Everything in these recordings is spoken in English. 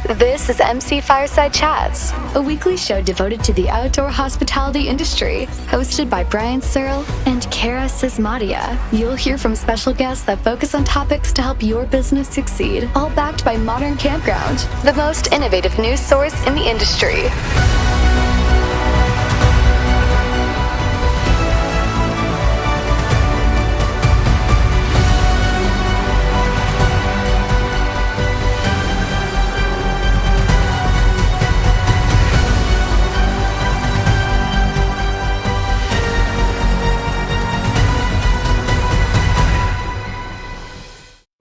This is MC Fireside Chats, a weekly show devoted to the outdoor hospitality industry, hosted by Brian Searle and Kara Sismadia. You'll hear from special guests that focus on topics to help your business succeed, all backed by Modern Campground, the most innovative news source in the industry.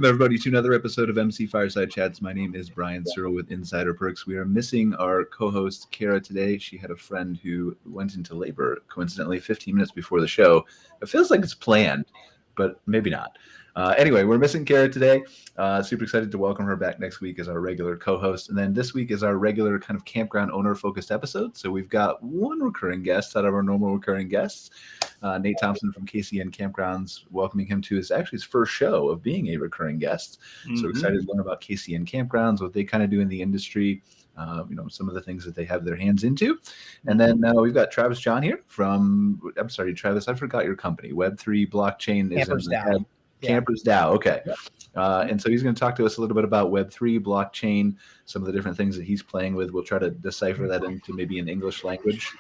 Everybody to another episode of MC Fireside Chats. My name is Brian Searle with Insider Perks. We are missing our co-host Kara today. She had a friend who went into labor coincidentally 15 minutes before the show. It feels like it's planned, but maybe not. Anyway, we're missing Kara today. Super excited to welcome her back next week as our regular co-host. And then this week is our regular kind of campground owner-focused episode. So we've got one recurring guest out of our normal recurring guests. Nate Thomspon from KCN Campgrounds, welcoming him to his first show of being a recurring guest. Mm-hmm. So excited to learn about KCN Campgrounds, what they kind of do in the industry, some of the things that they have their hands into. And then we've got Travis John here Travis, I forgot your company. Web3 Blockchain is CampersDAO. CampersDAO. Okay. And so he's going to talk to us a little bit about Web3, blockchain, some of the different things that he's playing with. We'll try to decipher that into maybe an English language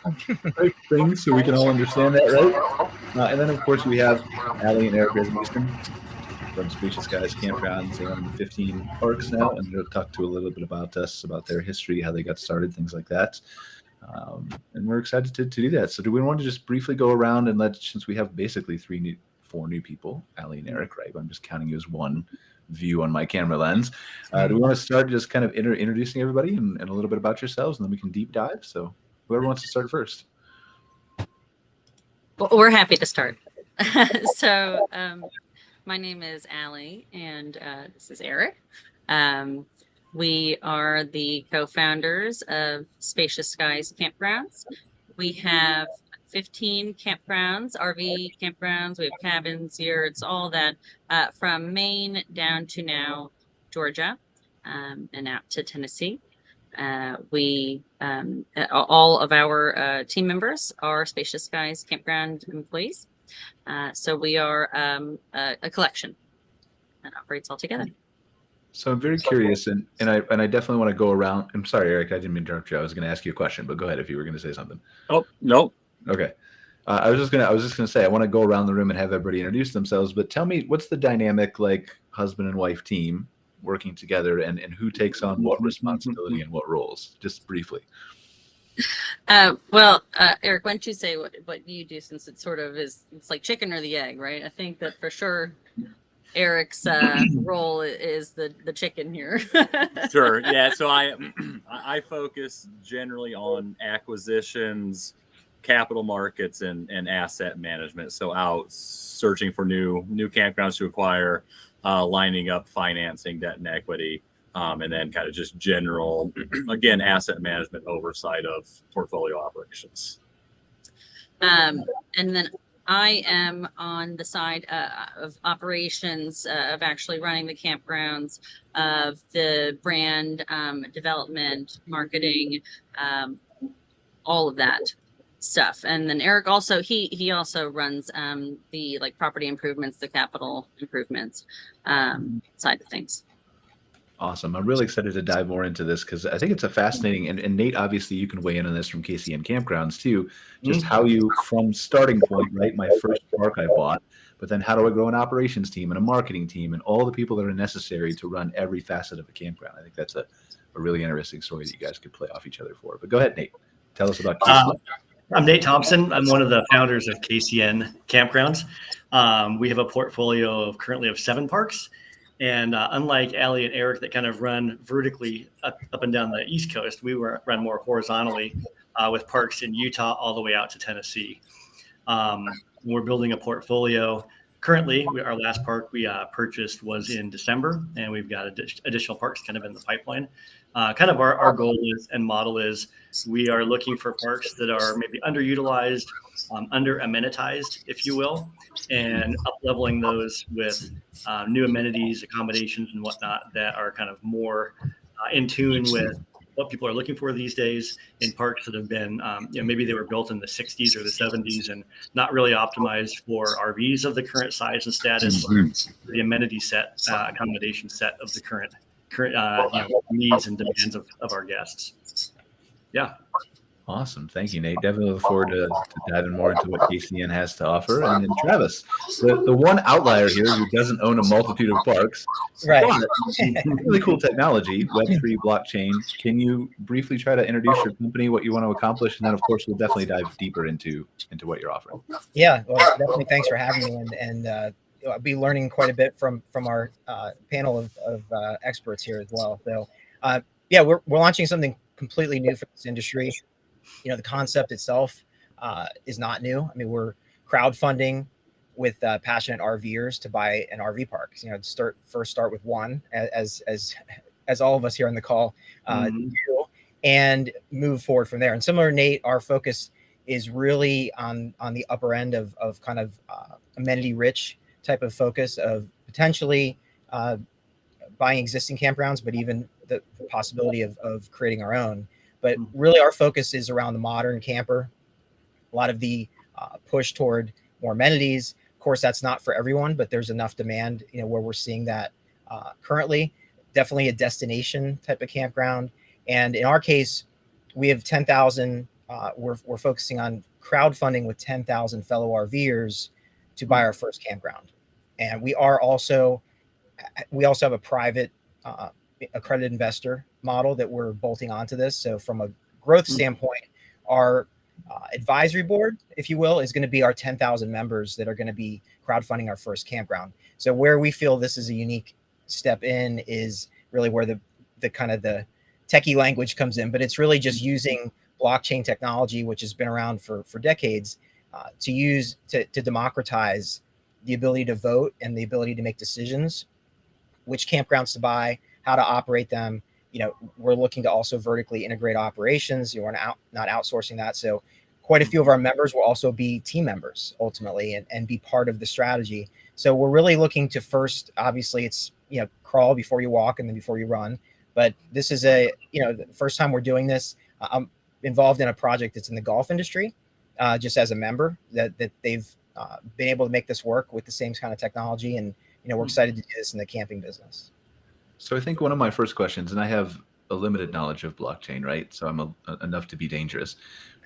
thing so we can all understand that, right? And then, of course, we have Allie and Eric Rasmussen from Spacious Campgrounds. They own 15 parks now, and they'll talk to a little bit about us, about their history, how they got started, things like that. And we're excited to do that. So do we want to just briefly go around and since we have basically four new people, Allie and Eric, right? I'm just counting you as one view on my camera lens. Do we want to start just kind of introducing everybody and a little bit about yourselves, and then we can deep dive? So whoever wants to start first. Well, we're happy to start. So my name is Allie, and this is Eric. We are the co-founders of Spacious Skies Campgrounds. We have 15 campgrounds, RV campgrounds. We have cabins, yurts, all that, from Maine down to now Georgia, and out to Tennessee. All of our team members are Spacious Skies Campground employees. So we are a collection that operates all together. So I'm very curious, and I definitely want to go around. I'm sorry, Eric, I didn't mean to interrupt you. I was going to ask you a question, but go ahead if you were going to say something. Oh, no. Okay. I was just gonna say I want to go around the room and have everybody introduce themselves. But tell me, what's the dynamic like husband and wife team working together, and who takes on what responsibility and what roles? Just briefly. Eric, why don't you say what you do, since it sort of is, it's like chicken or the egg, right? I think that for sure Eric's role is the chicken here. Sure. Yeah. So I focus generally on acquisitions, capital markets, and asset management. So out searching for new campgrounds to acquire, lining up financing, debt and equity, and then kind of just general, again, asset management oversight of portfolio operations. And then I am on the side of operations, of actually running the campgrounds, of the brand development, marketing, all of that stuff. And then Eric also, he also runs the property improvements, the capital improvements side of things. Awesome. I'm really excited to dive more into this because I think it's a fascinating, and Nate, obviously you can weigh in on this from KCN Campgrounds too, just how you, from starting point, right? My first park I bought, but then how do I grow an operations team and a marketing team and all the people that are necessary to run every facet of a campground? I think that's a really interesting story that you guys could play off each other for. But go ahead, Nate. Tell us about KCN. I'm Nate Thompson. I'm one of the founders of KCN Campgrounds. We have a portfolio currently of 7 parks. And unlike Allie and Eric that kind of run vertically up and down the East Coast, we run more horizontally with parks in Utah all the way out to Tennessee. We're building a portfolio. Currently, our last park we purchased was in December, and we've got additional parks kind of in the pipeline. Kind of our goal is and model is we are looking for parks that are maybe underutilized, under amenitized, if you will, and up leveling those with new amenities, accommodations, and whatnot that are kind of more in tune with what people are looking for these days in parks that have been, maybe they were built in the 60s or the 70s and not really optimized for RVs of the current size and status, the amenity set, accommodation set of the current needs and demands of our guests. Yeah. Awesome. Thank you, Nate. Definitely look forward to diving more into what KCN has to offer. And then Travis, the one outlier here who doesn't own a multitude of parks, right? But really cool technology, Web3 blockchain. Can you briefly try to introduce your company, what you want to accomplish, and then of course we'll definitely dive deeper into what you're offering. Yeah, well, definitely. Thanks for having me, and I'll be learning quite a bit from our panel of experts here as well. So, yeah, we're launching something completely new for this industry. The concept itself is not new. I mean, we're crowdfunding with passionate RVers to buy an RV park. Start with one, as all of us here on the call do, and move forward from there. And similar to Nate, our focus is really on the upper end of kind of amenity rich type of focus of potentially buying existing campgrounds, but even the possibility of creating our own. But really our focus is around the modern camper, a lot of the push toward more amenities. Of course, that's not for everyone, but there's enough demand, where we're seeing that currently. Definitely a destination type of campground. And in our case, we have 10,000, we're focusing on crowdfunding with 10,000 fellow RVers to buy our first campground. And we also have a private accredited investor model that we're bolting onto this. So from a growth standpoint, our advisory board, if you will, is going to be our 10,000 members that are going to be crowdfunding our first campground. So where we feel this is a unique step in is really where the kind of the techie language comes in, but it's really just using blockchain technology, which has been around for decades, to democratize the ability to vote and the ability to make decisions, which campgrounds to buy, how to operate them. We're looking to also vertically integrate operations. We're not outsourcing that. So quite a few of our members will also be team members ultimately and be part of the strategy. So we're really looking to first, obviously it's, crawl before you walk and then before you run. But this is the first time we're doing this. I'm involved in a project that's in the golf industry, just as a member that they've been able to make this work with the same kind of technology. And, we're excited to do this in the camping business. So I think one of my first questions, and I have a limited knowledge of blockchain, right? So I'm enough to be dangerous.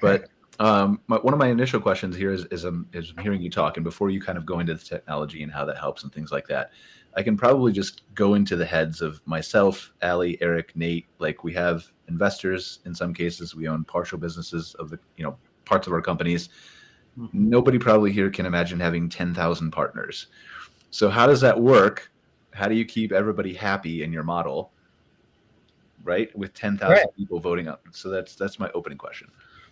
But one of my initial questions here is I'm hearing you talk, and before you kind of go into the technology and how that helps and things like that, I can probably just go into the heads of myself, Allie, Eric, Nate. Like we have investors in some cases. We own partial businesses of the parts of our companies. Nobody probably here can imagine having 10,000 partners. So how does that work? How do you keep everybody happy in your model, right? With 10,000 people voting up. So that's my opening question.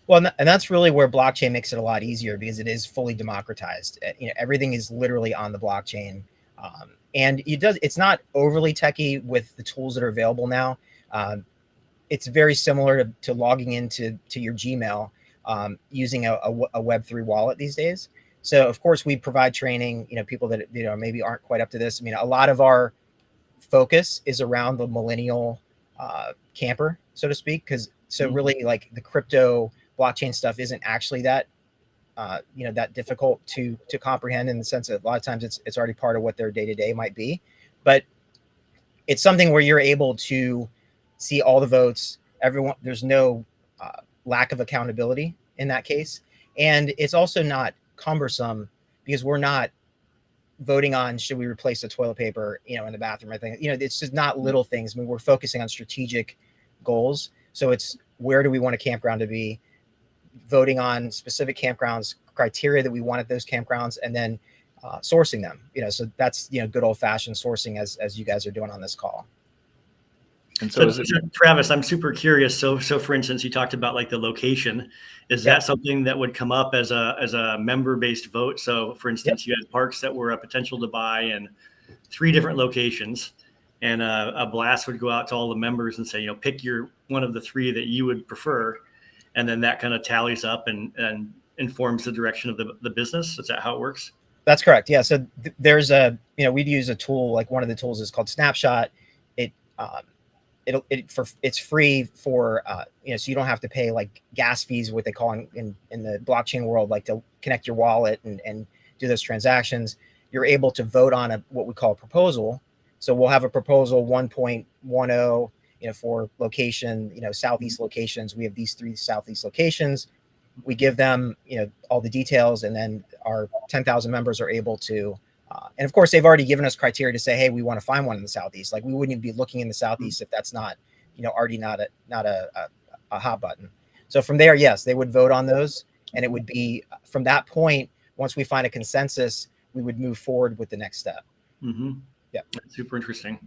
Well, and that's really where blockchain makes it a lot easier because it is fully democratized. Everything is literally on the blockchain. And it's not overly techy with the tools that are available now. It's very similar to logging into your Gmail using a Web3 wallet these days. So of course we provide training, people that, maybe aren't quite up to this. I mean, a lot of our focus is around the millennial camper, so to speak. So really like the crypto blockchain stuff isn't actually that, that difficult to comprehend in the sense that a lot of times it's already part of what their day-to-day might be, but it's something where you're able to see all the votes, everyone, there's no lack of accountability in that case. And it's also not cumbersome because we're not voting on should we replace the toilet paper in the bathroom. I think it's just not little things. I mean, we're focusing on strategic goals. So it's where do we want a campground to be, voting on specific campgrounds, criteria that we want at those campgrounds, and then sourcing them. So that's good old fashioned sourcing as you guys are doing on this call. And so Travis, I'm super curious. So for instance, you talked about like the location. Is that something that would come up as a member-based vote? So for instance, you had parks that were a potential to buy in 3 different locations, and a blast would go out to all the members and say, pick one of the 3 that you would prefer. And then that kind of tallies up and informs the direction of the business. Is that how it works? That's correct. Yeah. So there's we'd use a tool, like one of the tools is called Snapshot. it's free for so you don't have to pay like gas fees, what they call in the blockchain world, like to connect your wallet and do those transactions. You're able to vote on what we call a proposal. So we'll have a proposal 1.10, for location, Southeast locations. We have these 3 Southeast locations. We give them, all the details, and then our 10,000 members are able to, and of course they've already given us criteria to say, hey, we want to find one in the Southeast. Like we wouldn't even be looking in the Southeast if that's not, already not a hot button. So from there, yes, they would vote on those, and it would be from that point, once we find a consensus, we would move forward with the next step. Mm-hmm. Yeah. That's super interesting.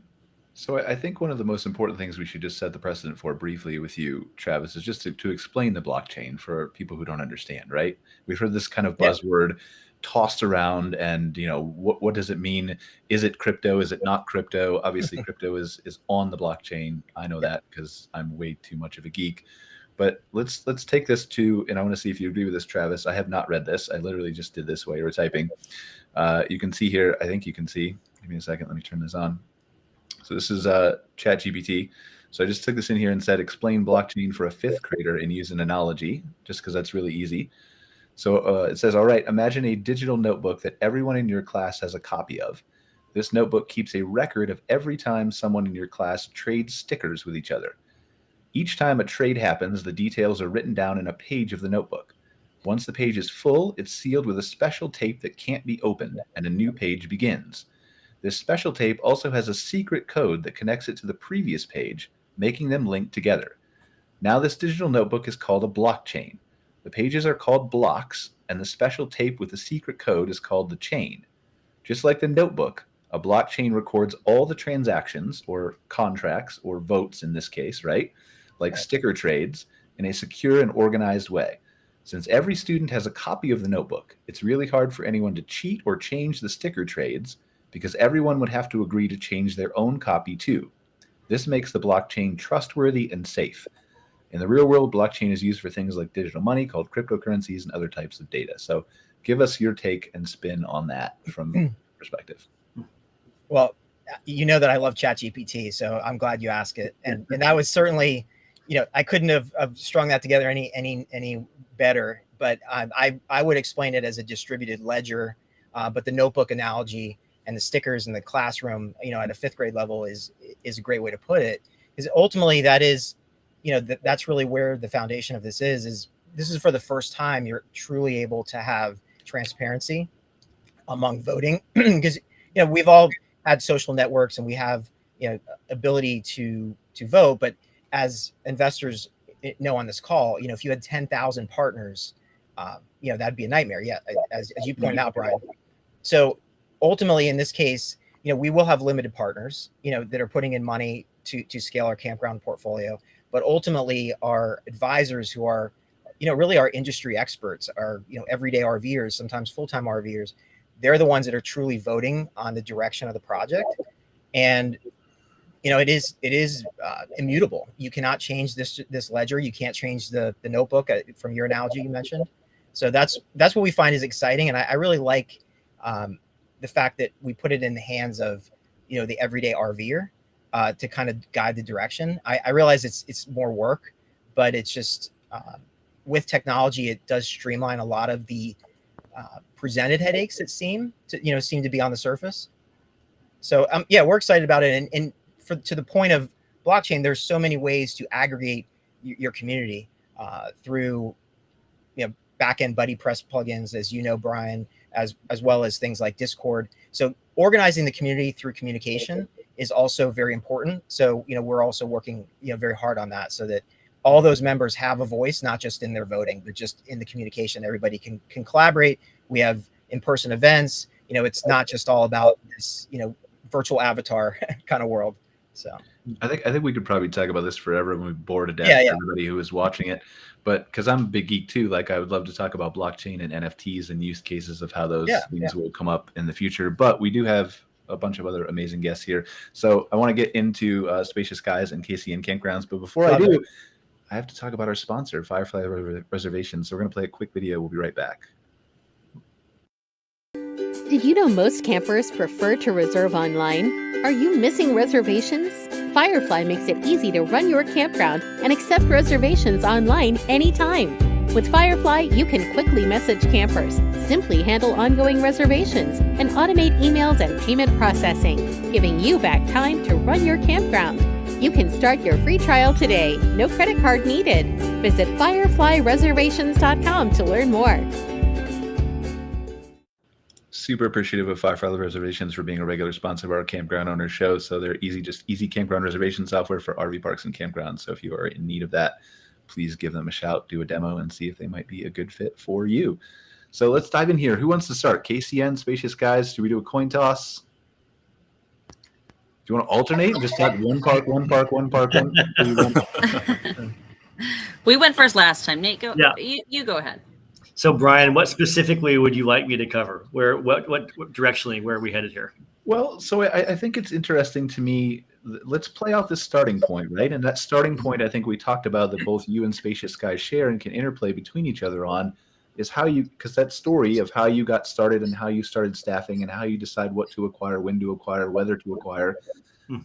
So I think one of the most important things we should just set the precedent for briefly with you, Travis, is just to explain the blockchain for people who don't understand, right? We've heard this kind of buzzword tossed around, and what does it mean? Is it crypto? Is it not crypto? Obviously crypto is on the blockchain. I know that because I'm way too much of a geek. But let's take this to, and I want to see if you agree with this, Travis. I have not read this. I literally just did this while you were typing. You can see here, I think you can see, give me a second, let me turn this on. So this is ChatGPT. So I just took this in here and said, explain blockchain for a 5th grader and use an analogy, just because that's really easy. So it says, all right, imagine a digital notebook that everyone in your class has a copy of. This notebook keeps a record of every time someone in your class trades stickers with each other. Each time a trade happens, the details are written down in a page of the notebook. Once the page is full, it's sealed with a special tape that can't be opened, and a new page begins. This special tape also has a secret code that connects it to the previous page, making them link together. Now this digital notebook is called a blockchain. The pages are called blocks, and the special tape with the secret code is called the chain. Just like the notebook, a blockchain records all the transactions, or contracts, or votes in this case, right? Like sticker trades, in a secure and organized way. Since every student has a copy of the notebook, it's really hard for anyone to cheat or change the sticker trades, because everyone would have to agree to change their own copy too. This makes the blockchain trustworthy and safe. In the real world, blockchain is used for things like digital money called cryptocurrencies and other types of data. So give us your take and spin on that from perspective. Well, you know that I love ChatGPT, so I'm glad you asked it. And that was certainly, I couldn't have strung that together any better, but I would explain it as a distributed ledger. But the notebook analogy and the stickers in the classroom, at a 5th grade level is a great way to put it. Because ultimately that is, that's really where the foundation of this is this is for the first time you're truly able to have transparency among voting. Because, we've all had social networks and we have, ability to vote, but as investors know on this call, if you had 10,000 partners, that'd be a nightmare. Yeah. As you pointed out, Brian. So ultimately in this case, we will have limited partners, that are putting in money to scale our campground portfolio. But ultimately our advisors who are, really our industry experts, are, everyday RVers, sometimes full-time RVers, they're the ones that are truly voting on the direction of the project. And, it is immutable. You cannot change this ledger. You can't change the notebook from your analogy you mentioned. So that's what we find is exciting. And I really like the fact that we put it in the hands of, the everyday RVer to kind of guide the direction. I realize it's more work, but it's just with technology, it does streamline a lot of the presented headaches that seem to be on the surface. So we're excited about it. And to the point of blockchain, there's so many ways to aggregate your community through back-end buddy press plugins, as Brian, as well as things like Discord. So organizing the community through communication is also very important. So we're also working very hard on that, so that all those members have a voice, not just in their voting, but just in the communication. Everybody can collaborate. We have in-person events. It's not just all about this virtual avatar kind of world. So I think we could probably talk about this forever and we'd bore to death everybody who is watching it. But because I'm a big geek too, like I would love to talk about blockchain and NFTs and use cases of how those things will come up in the future. But we do have a bunch of other amazing guests here. So I want to get into Spacious Guys and KCN Campgrounds. But before I do, I have to talk about our sponsor, Firefly Reservations. So we're going to play a quick video. We'll be right back. Did you know most campers prefer to reserve online? Are you missing reservations? Firefly makes it easy to run your campground and accept reservations online anytime. With Firefly, you can quickly message campers, simply handle ongoing reservations, and automate emails and payment processing, giving you back time to run your campground. You can start your free trial today. No credit card needed. Visit fireflyreservations.com to learn more. Super appreciative of Firefly Reservations for being a regular sponsor of our Campground Owners show. So they're easy campground reservation software for RV parks and campgrounds. So if you are in need of that, please give them a shout, do a demo, and see if they might be a good fit for you. So let's dive in here. Who wants to start? KCN, Spacious guys? Do we do a coin toss? Do you want to alternate and just talk one park? We went first last time. Nate, go. Yeah. You go ahead. So, Brian, what specifically would you like me to cover? What directionally, where are we headed here? Well, so I think it's interesting to me. Let's play out this starting point, right? And that starting point, I think we talked about that both you and Spacious guys share and can interplay between each other on is how you, because that story of how you got started and how you started staffing and how you decide what to acquire, when to acquire, whether to acquire,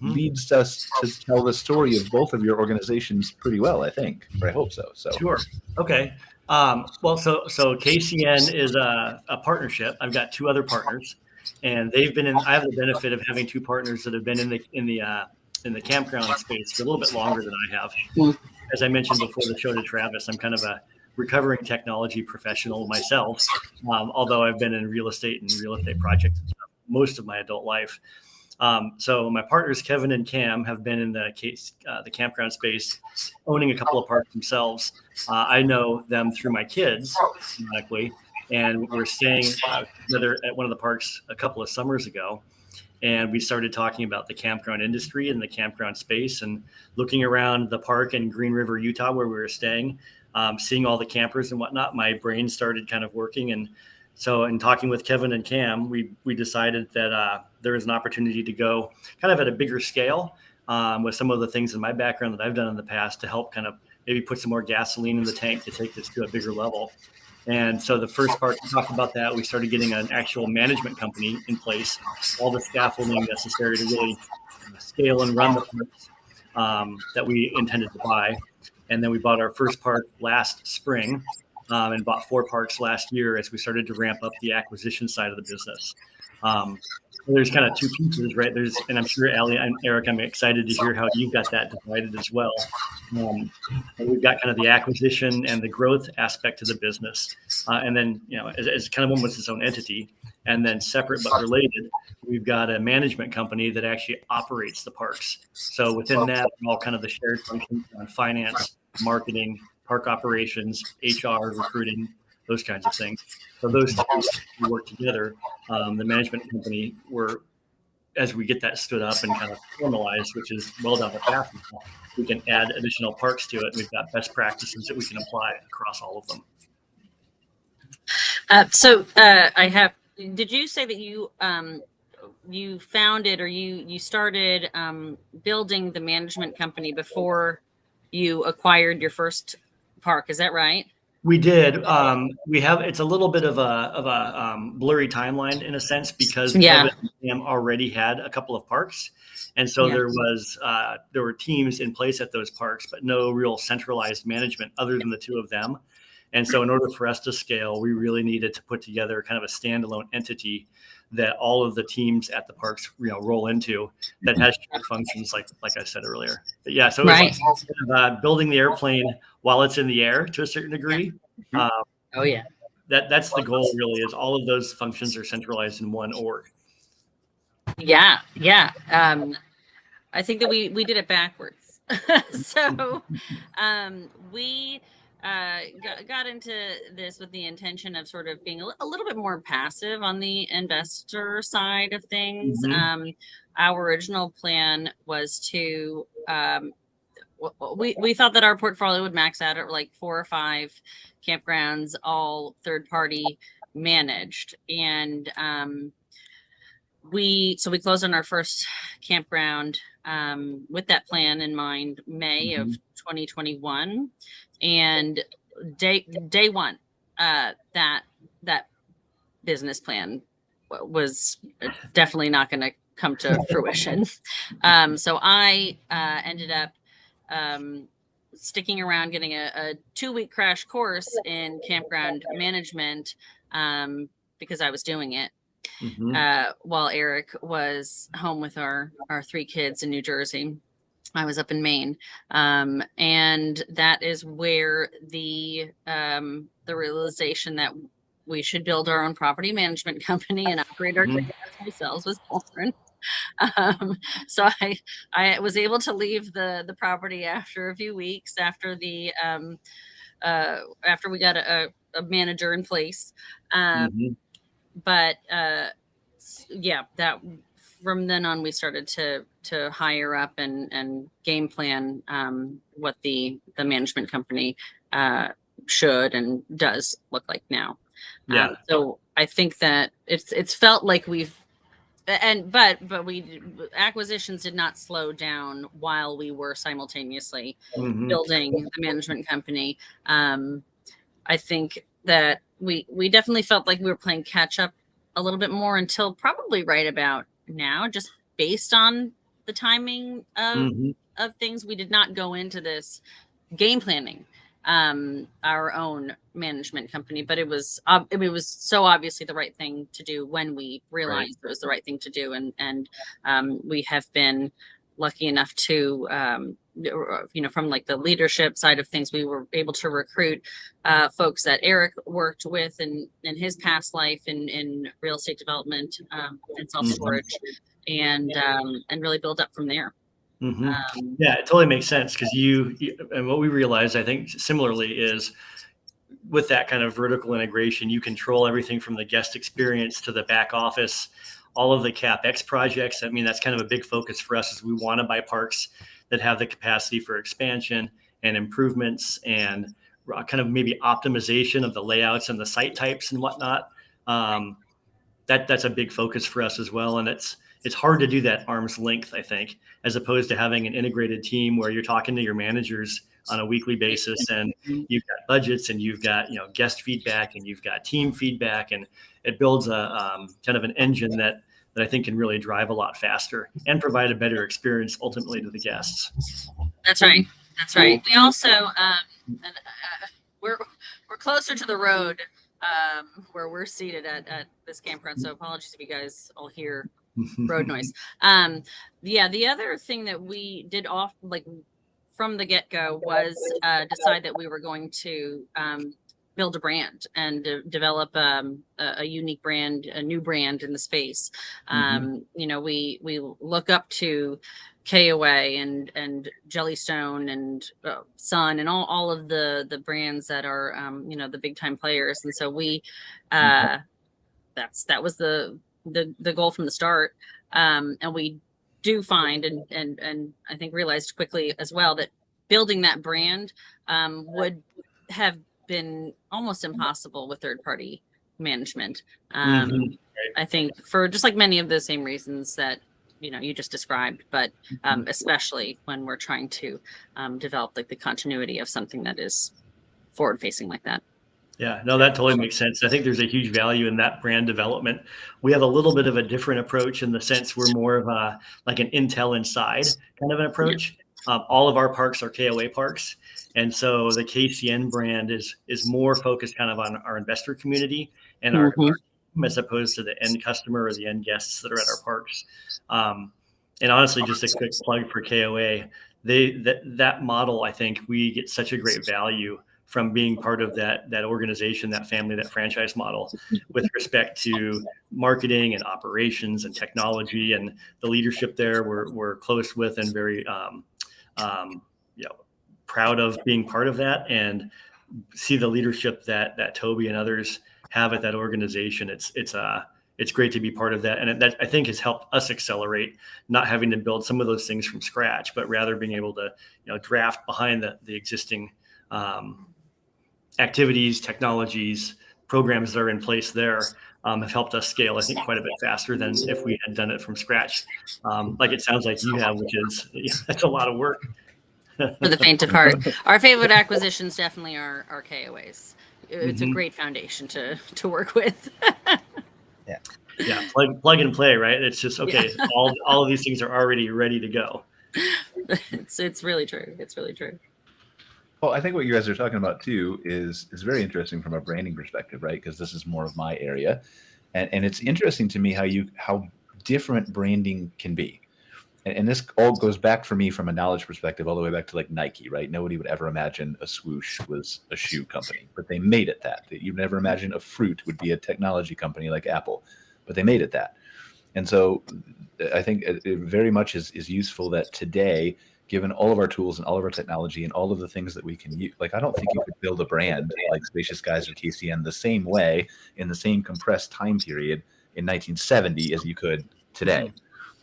leads us to tell the story of both of your organizations pretty well, I think, or I hope so. Sure. Okay. Well, so KCN is a partnership. I've got two other partners, and they've been in. I have the benefit of having two partners that have been in the campground space for a little bit longer than I have. As I mentioned before the show to Travis, I'm kind of a recovering technology professional myself, although I've been in real estate and real estate projects and stuff most of my adult life. So my partners, Kevin and Cam, have been in the campground space, owning a couple of parks themselves. I know them through my kids, automatically, and we're staying together at one of the parks a couple of summers ago. And we started talking about the campground industry and the campground space and looking around the park in Green River, Utah, where we were staying, seeing all the campers and whatnot. My brain started kind of working. And so in talking with Kevin and Cam, we decided that there is an opportunity to go kind of at a bigger scale with some of the things in my background that I've done in the past to help kind of maybe put some more gasoline in the tank to take this to a bigger level. And so the first part to talk about that, we started getting an actual management company in place, all the scaffolding necessary to really scale and run the parks that we intended to buy. And then we bought our first park last spring and bought 4 parks last year as we started to ramp up the acquisition side of the business. There's kind of two pieces, right? And I'm sure Allie and Eric, I'm excited to hear how you've got that divided as well. And we've got kind of the acquisition and the growth aspect to the business. And then, as kind of almost its own entity. And then separate but related, we've got a management company that actually operates the parks. So within that, all kind of the shared functions on finance, marketing, park operations, HR, recruiting, those kinds of things. So those two work together. The management company, as we get that stood up and kind of formalized, which is well down the path, we can add additional parks to it. We've got best practices that we can apply across all of them. Did you say that you founded or you started building the management company before you acquired your first park? Is that right? We did. It's a little bit of a blurry timeline in a sense because Kevin and Cam already had a couple of parks, and so there were teams in place at those parks, but no real centralized management other than the two of them. And so in order for us to scale, we really needed to put together kind of a standalone entity that all of the teams at the parks, roll into that has functions like I said earlier. But yeah, so it's like building the airplane while it's in the air to a certain degree. That's the goal really, is all of those functions are centralized in one org. Yeah. I think that we did it backwards. So we got into this with the intention of sort of being a little bit more passive on the investor side of things. Our original plan was to we thought that our portfolio would max out at like 4 or 5 campgrounds, all third party managed, and we closed on our first campground with that plan in mind, May of 2021. And day one, that business plan was definitely not going to come to fruition. So I ended up sticking around, getting a 2-week crash course in campground management because I was doing it while Eric was home with our 3 kids in New Jersey. I was up in Maine. And that is where the realization that we should build our own property management company and operate our campgrounds ourselves was born. So I was able to leave the property after a few weeks after after we got a manager in place. But yeah, that from then on we started to hire up and game plan what the management company should and does look like now. So I think that it's felt like but acquisitions did not slow down while we were simultaneously building the management company. I think that we definitely felt like we were playing catch up a little bit more until probably right about now, just based on the timing of things. We did not go into this game planning our own management company, but it was so obviously the right thing to do when we realized it was the right thing to do, and we have been lucky enough to from like the leadership side of things, we were able to recruit folks that Eric worked with in his past life in real estate development and self-storage, and really build up from there. Yeah, it totally makes sense, because you and what we realized, I think similarly, is with that kind of vertical integration, you control everything from the guest experience to the back office, all of the CapEx projects. I mean, that's kind of a big focus for us, is we want to buy parks that have the capacity for expansion and improvements and kind of maybe optimization of the layouts and the site types and whatnot. That's a big focus for us as well. And it's hard to do that arm's length, I think, as opposed to having an integrated team where you're talking to your managers on a weekly basis, and you've got budgets, and you've got guest feedback, and you've got team feedback, and it builds a kind of an engine that I think can really drive a lot faster and provide a better experience ultimately to the guests. That's right. That's right. We also we're closer to the road where we're seated at this campground. So apologies if you guys all hear road noise. Yeah, the other thing that we did from the get-go was decide that we were going to build a brand and develop a unique brand, a new brand in the space. We look up to KOA and Jellystone and Sun and all of the brands that are the big time players. And so we that was the goal from the start. And we do find and I think realized quickly as well that building that brand would have been almost impossible with third-party management. I think for just like many of the same reasons that you just described, but especially when we're trying to develop like the continuity of something that is forward-facing like that. Yeah, no, that totally makes sense. I think there's a huge value in that brand development. We have a little bit of a different approach in the sense we're more of like an Intel Inside kind of an approach. All of our parks are KOA parks. And so the KCN brand is more focused kind of on our investor community and our as opposed to the end customer or the end guests that are at our parks. And honestly, just a quick plug for KOA, that model, I think we get such a great value from being part of that organization, that family, that franchise model with respect to marketing and operations and technology, and the leadership there we're close with and very proud of being part of that, and see the leadership that Toby and others have at that organization. It's great to be part of that. And that I think has helped us accelerate, not having to build some of those things from scratch, but rather being able to draft behind the existing activities, technologies, programs that are in place there have helped us scale, I think, quite a bit faster than if we had done it from scratch. Like it sounds like you have, which is, that's a lot of work. For the faint of heart. Our favorite acquisitions definitely are KOAs. It's a great foundation to work with. Yeah. Yeah, plug and play, right? It's just okay. Yeah. All of these things are already ready to go. It's really true. It's really true. Well, I think what you guys are talking about too is very interesting from a branding perspective, right? Because this is more of my area, and it's interesting to me how different branding can be. And this all goes back for me from a knowledge perspective, all the way back to like Nike, right? Nobody would ever imagine a swoosh was a shoe company, but they made it that. You'd never imagine a fruit would be a technology company like Apple, but they made it that. And so I think it very much is useful that today, given all of our tools and all of our technology and all of the things that we can use, like I don't think you could build a brand like Spacious Guys or KCN the same way in the same compressed time period in 1970 as you could today.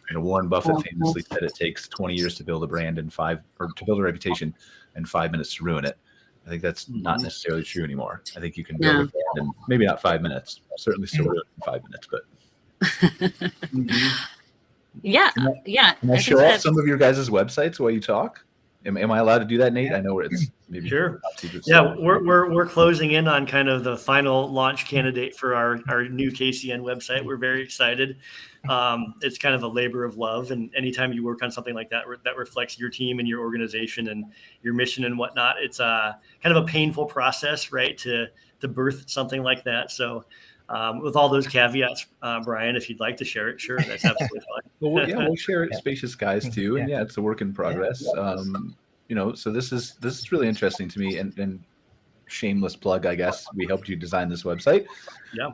You know, Warren Buffett famously said it takes 20 years to build a brand to build a reputation and 5 minutes to ruin it. I think that's not necessarily true anymore. I think you can build a brand in maybe not 5 minutes, certainly still ruin it in 5 minutes, but. Yeah. Can I show off some of your guys' websites while you talk? Am I allowed to do that, Nate? I know where it's maybe sure. Yeah, we're closing in on kind of the final launch candidate for our new KCN website. We're very excited. It's kind of a labor of love, and anytime you work on something like that that reflects your team and your organization and your mission and whatnot, it's kind of a painful process, right? To birth something like that. So. With all those caveats, Brian, if you'd like to share it, sure, that's absolutely fine. Well, yeah, we'll share it, Spacious Guys too, and it's a work in progress. So this is really interesting to me, and shameless plug, I guess. We helped you design this website,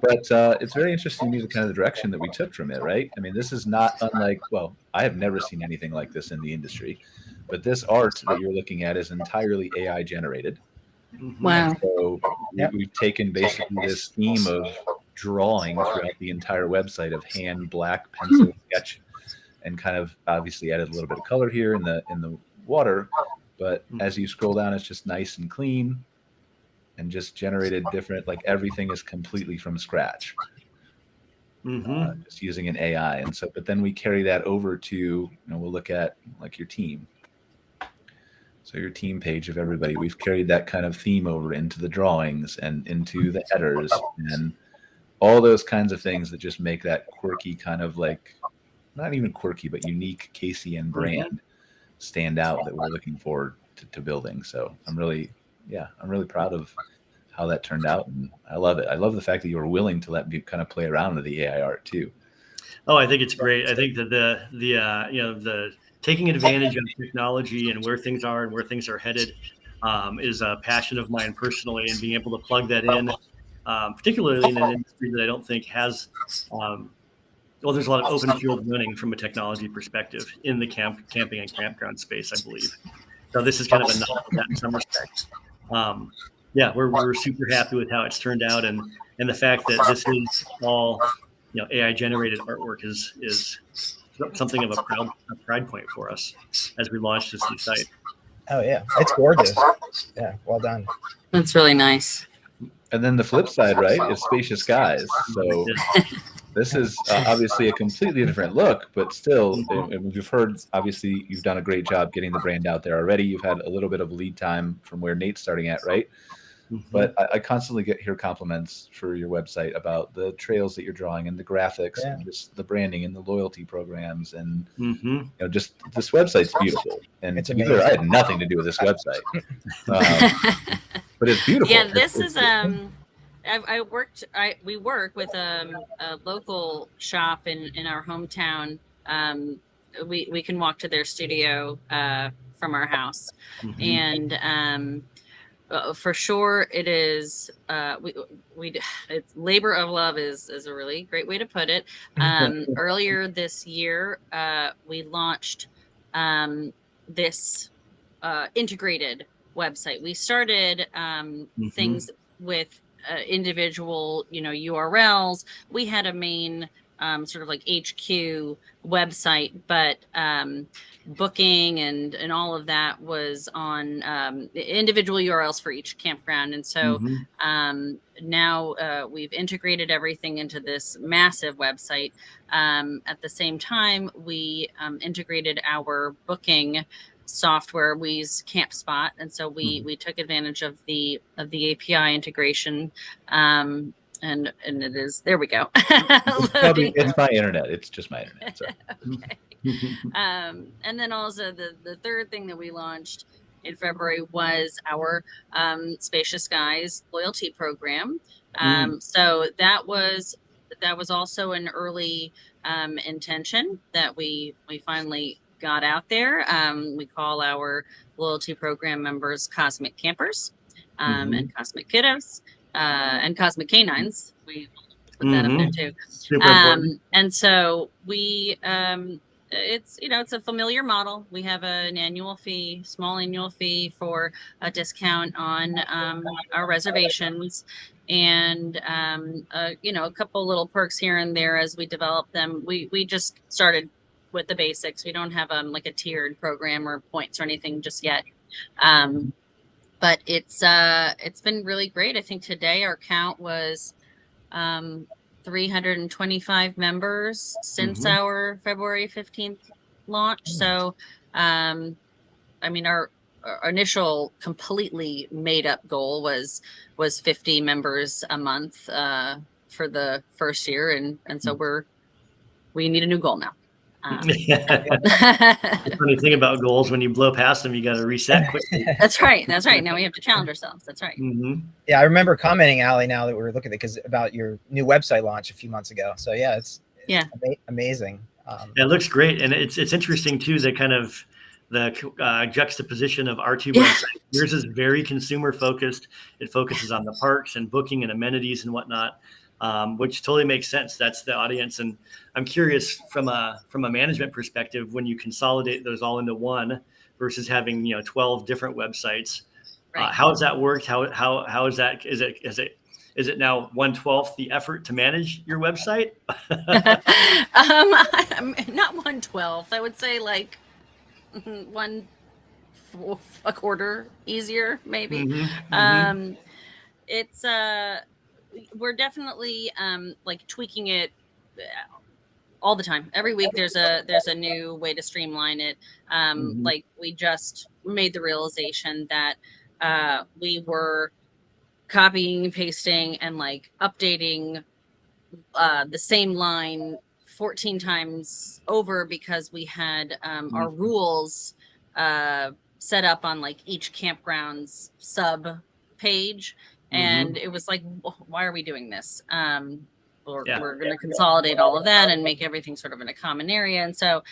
but it's very interesting to me the kind of direction that we took from it, right? I mean, this is not unlike. Well, I have never seen anything like this in the industry, but this art that you're looking at is entirely AI generated. Wow! And so we've taken basically this theme of drawing throughout the entire website of hand black pencil sketch, and kind of obviously added a little bit of color here in the water, but as you scroll down, it's just nice and clean and just generated different, like everything is completely from scratch, just using an AI. And so, but then we carry that over to, we'll look at like your team. So your team page of everybody, we've carried that kind of theme over into the drawings and into the headers and all those kinds of things that just make that quirky kind of like, not even quirky, but unique KCN brand stand out that we're looking forward to building. So I'm really proud of how that turned out. And I love it. I love the fact that you were willing to let me kind of play around with the AI art too. Oh, I think it's great. I think that the taking advantage of technology and where things are and where things are headed is a passion of mine personally, and being able to plug that in. Particularly in an industry that I don't think has, there's a lot of open field running from a technology perspective in the camping and campground space, I believe. So this is kind of a nod to that in some respects. We're super happy with how it's turned out, and the fact that this is all AI generated artwork is something of a pride point for us as we launch this new site. Oh yeah, it's gorgeous. Yeah, well done. That's really nice. And then the flip side, right, is Spacious Guys. So this is obviously a completely different look, but still, we've heard, obviously, you've done a great job getting the brand out there already. You've had a little bit of lead time from where Nate's starting at, right? But I constantly hear compliments for your website about the trails that you're drawing and the graphics and just the branding and the loyalty programs. And, just this website's beautiful. And to be clear, I had nothing to do with this website. But it's beautiful. Yeah, this is we work with a local shop in our hometown. We can walk to their studio from our house, and for sure it is it's labor of love is a really great way to put it. Earlier this year, we launched this integrated website. We started things with individual, URLs. We had a main sort of like HQ website, but booking and all of that was on individual URLs for each campground. And so now we've integrated everything into this massive website. At the same time, we integrated our booking software. We use CampSpot, and so we took advantage of the API integration and it is, there we go. It's my internet. It's just my internet. So. Okay. And then also the third thing that we launched in February was our Spacious Guys loyalty program. So that was also an early intention that we finally got out there. We call our loyalty program members Cosmic Campers, and Cosmic Kiddos, and Cosmic Canines. We put that up there too. Super important. And so we, it's, it's a familiar model. We have an annual fee, small annual fee for a discount on our reservations, and a couple little perks here and there as we develop them. We just started with the basics. We don't have like a tiered program or points or anything just yet. But it's been really great. I think today our count was 325 members since our February 15th launch. So, I mean, our initial completely made up goal was 50 members a month for the first year. And so we need a new goal now. The funny thing about goals, when you blow past them, you got to reset quickly. That's right. Now we have to challenge ourselves. That's right. Yeah, I remember commenting, Allie, now that we're looking at it, because about your new website launch a few months ago. So yeah, it's amazing. It looks great, and it's interesting too. The kind of the juxtaposition of our two websites. Yours is very consumer focused. It focuses on the parks and booking and amenities and whatnot. Which totally makes sense. That's the audience. And I'm curious from a management perspective, when you consolidate those all into one versus having, 12 different websites, how has that worked? How is that? Is it now 1/12 the effort to manage your website? Not 1/12. I would say like 1/4 easier, maybe. It's we're definitely like tweaking it all the time. Every week there's a new way to streamline it. Like we just made the realization that we were copying and pasting and like updating the same line 14 times over because we had our rules set up on like each campground's sub page. And it was like, why are we doing this? We're going to consolidate all of that and make everything sort of in a common area. And so,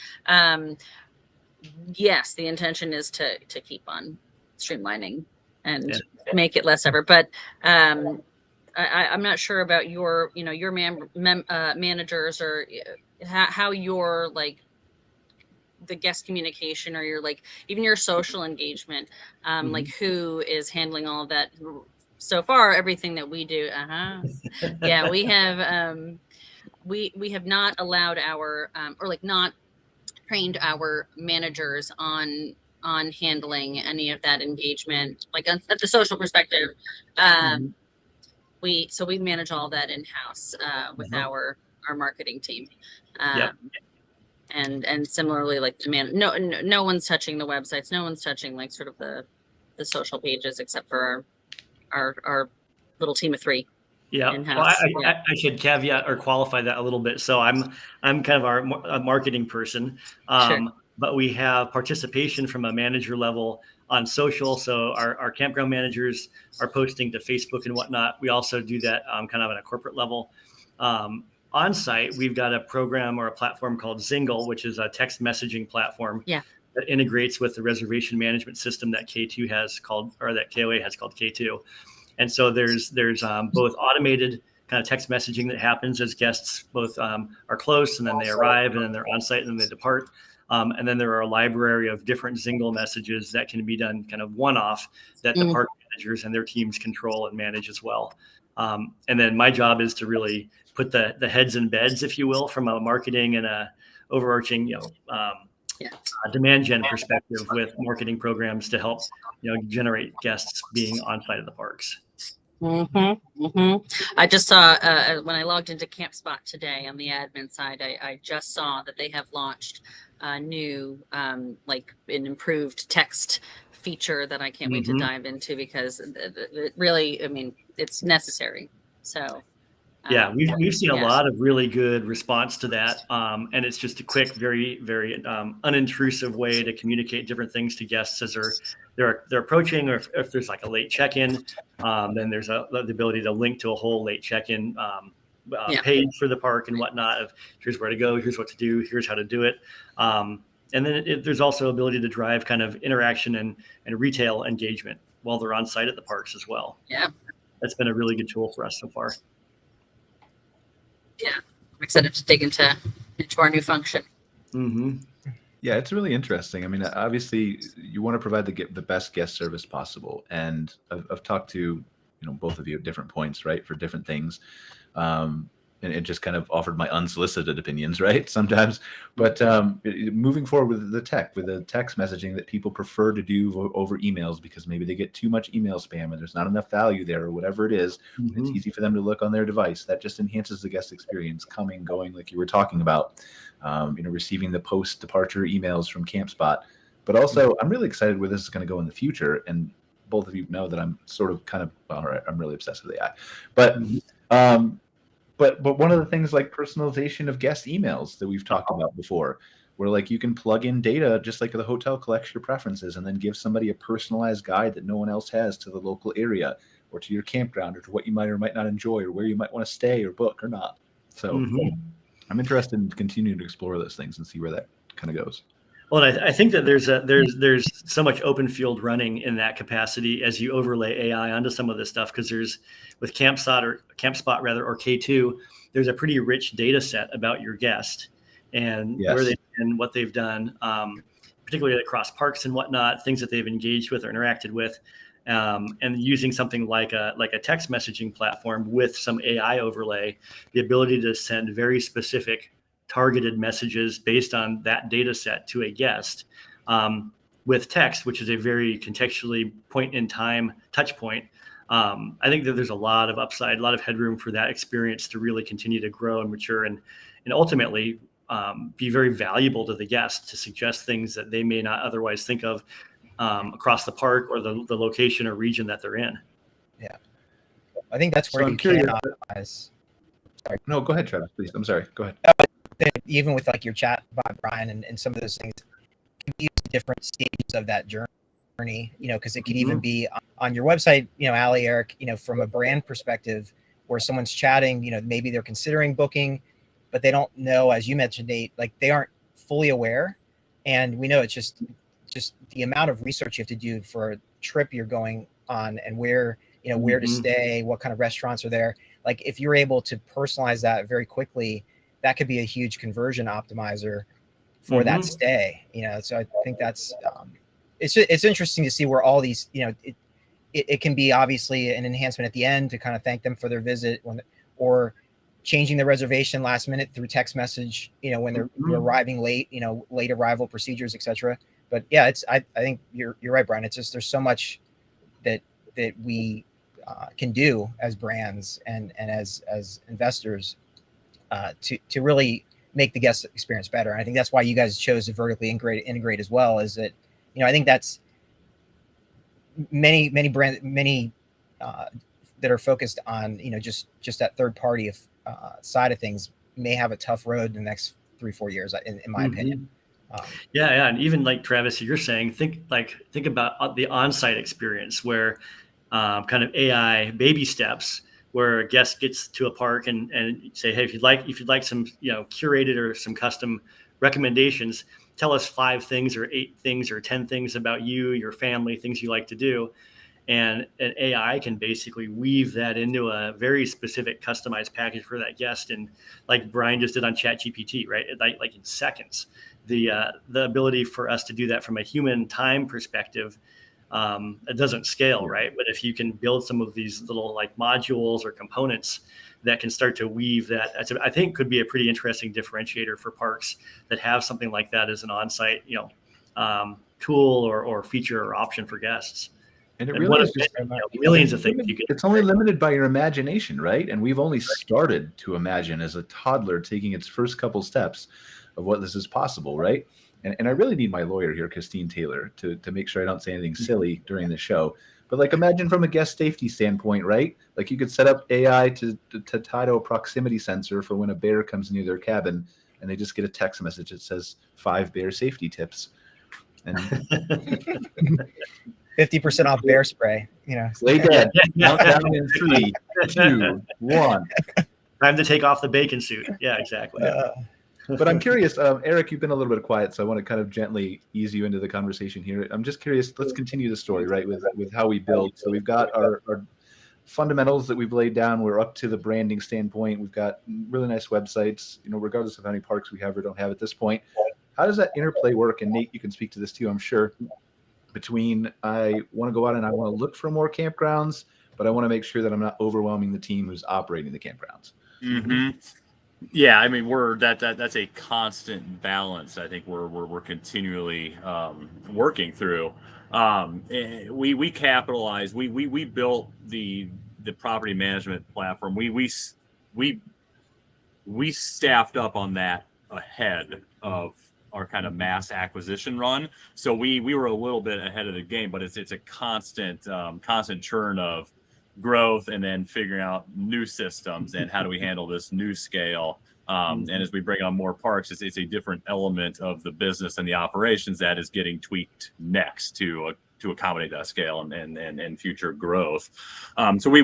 yes, the intention is to keep on streamlining and make it less ever. But I'm not sure about your managers or how your like the guest communication or your like even your social engagement, like who is handling all of that. So far, everything that we do, yeah, we have we have not allowed our or like not trained our managers on handling any of that engagement, like at the social perspective. We manage all that in house with our marketing team. And similarly, like no one's touching the websites, no one's touching like sort of the social pages except for our little team of 3. Yeah. Well, I should caveat or qualify that a little bit. So I'm kind of a marketing person, but we have participation from a manager level on social. So our campground managers are posting to Facebook and whatnot. We also do that kind of on a corporate level. On site, we've got a program or a platform called Zingle, which is a text messaging platform. That integrates with the reservation management system that K2 has called, or that KOA has called K2. And so there's both automated kind of text messaging that happens as guests both are close and then they arrive and then they're on site and then they depart. And then there are a library of different Zingle messages that can be done kind of one-off that the park managers and their teams control and manage as well. And then my job is to really put the heads in beds, if you will, from a marketing and a overarching, demand gen perspective with marketing programs to help, generate guests being on site of the parks. I just saw when I logged into CampSpot today on the admin side, I just saw that they have launched a new, like an improved text feature that I can't wait to dive into because it really, I mean, it's necessary. So Yeah, we've seen a yeah. lot of really good response to that, and it's just a quick, very, very unintrusive way to communicate different things to guests as they're approaching, or if there's like a late check-in, then there's the ability to link to a whole late check-in page for the park and whatnot. Of here's where to go, here's what to do, here's how to do it, and then there's also ability to drive kind of interaction and retail engagement while they're on site at the parks as well. Yeah, that's been a really good tool for us so far. Yeah, I'm excited to dig into our new function. Mm-hmm. Yeah, it's really interesting. I mean, obviously, you want to provide the best guest service possible, and I've talked to both of you at different points, right, for different things, and it just kind of offered my unsolicited opinions, right, sometimes. But moving forward with the text messaging that people prefer to do over emails because maybe they get too much email spam and there's not enough value there or whatever it is, it's easy for them to look on their device. That just enhances the guest experience, coming, going, like you were talking about, receiving the post-departure emails from CampSpot. But also, I'm really excited where this is going to go in the future. And both of you know that I'm sort of I'm really obsessed with AI. But one of the things like personalization of guest emails that we've talked about before, where like you can plug in data just like the hotel collects your preferences and then give somebody a personalized guide that no one else has to the local area or to your campground or to what you might or might not enjoy or where you might want to stay or book or not. So I'm interested in continuing to explore those things and see where that kind of goes. Well, I think that there's so much open field running in that capacity as you overlay AI onto some of this stuff, because there's with CampSpot or K2, there's a pretty rich data set about your guest and where they've been, what they've done, particularly across parks and whatnot, things that they've engaged with or interacted with, and using something like a text messaging platform with some AI overlay, the ability to send very specific targeted messages based on that data set to a guest with text, which is a very contextually point in time touch point. I think that there's a lot of upside, a lot of headroom for that experience to really continue to grow and mature and ultimately be very valuable to the guest, to suggest things that they may not otherwise think of across the park or the location or region that they're in. Yeah. I think that's where so you can optimize. Sorry. No, go ahead, Travis, please. I'm sorry. Go ahead. Even with like your chat bot, Brian, and some of those things, can be different stages of that journey, because it could even be on your website, Ali, Eric, from a brand perspective, where someone's chatting, maybe they're considering booking, but they don't know, as you mentioned, Nate, like they aren't fully aware. And we know it's just the amount of research you have to do for a trip you're going on and where to stay, what kind of restaurants are there. Like if you're able to personalize that very quickly, that could be a huge conversion optimizer for that stay, so I think that's, it's interesting to see where all these, it can be obviously an enhancement at the end to kind of thank them for their visit or changing the reservation last minute through text message, when they're arriving late, late arrival procedures, etc. But yeah, I think you're right, Brian. It's just, there's so much that we can do as brands and as investors to really make the guest experience better. And I think that's why you guys chose to vertically integrate as well, is that, I think that's many that are focused on, just that third party side of things may have a tough road in the next 3-4 years, in my opinion. Yeah. And even like Travis, you're saying, think about the on-site experience where kind of AI baby steps, where a guest gets to a park and say, hey, if you'd like some, curated or some custom recommendations, tell us 5 things or 8 things or 10 things about you, your family, things you like to do. And an AI can basically weave that into a very specific customized package for that guest. And like Brian just did on ChatGPT, right? Like in seconds, the ability for us to do that from a human time perspective, it doesn't scale, right? But if you can build some of these little like modules or components that can start to weave that, I think could be a pretty interesting differentiator for parks that have something like that as an on-site, tool or feature or option for guests. And it really is just millions of things you could. It's only limited by your imagination, right? And we've only started to imagine as a toddler taking its first couple steps of what this is possible, right? And I really need my lawyer here, Christine Taylor, to make sure I don't say anything silly during the show. But like, imagine from a guest safety standpoint, right? Like, you could set up AI to tie to a proximity sensor for when a bear comes near their cabin, and they just get a text message that says 5 bear safety tips. And 50% off bear spray, you know. lay dead. Count down in 3, 2, 1. Time to take off the bacon suit. Yeah, exactly. But I'm curious, Eric, you've been a little bit quiet, so I want to kind of gently ease you into the conversation here. I'm just curious, let's continue the story, right, with how we build. So we've got our fundamentals that we've laid down. We're up to the branding standpoint. We've got really nice websites, you know, regardless of how many parks we have or don't have at this point. How does that interplay work? And Nate, you can speak to this too, I'm sure, between I want to go out and I want to look for more campgrounds, but I want to make sure that I'm not overwhelming the team who's operating the campgrounds. Mm-hmm. Yeah, I mean, that's a constant balance. I think we're continually working through. We capitalize. We built the property management platform. We staffed up on that ahead of our kind of mass acquisition run. So we were a little bit ahead of the game, but it's a constant churn of growth and then figuring out new systems and how do we handle this new scale. And as we bring on more parks, it's a different element of the business and the operations that is getting tweaked next to accommodate that scale and future growth. So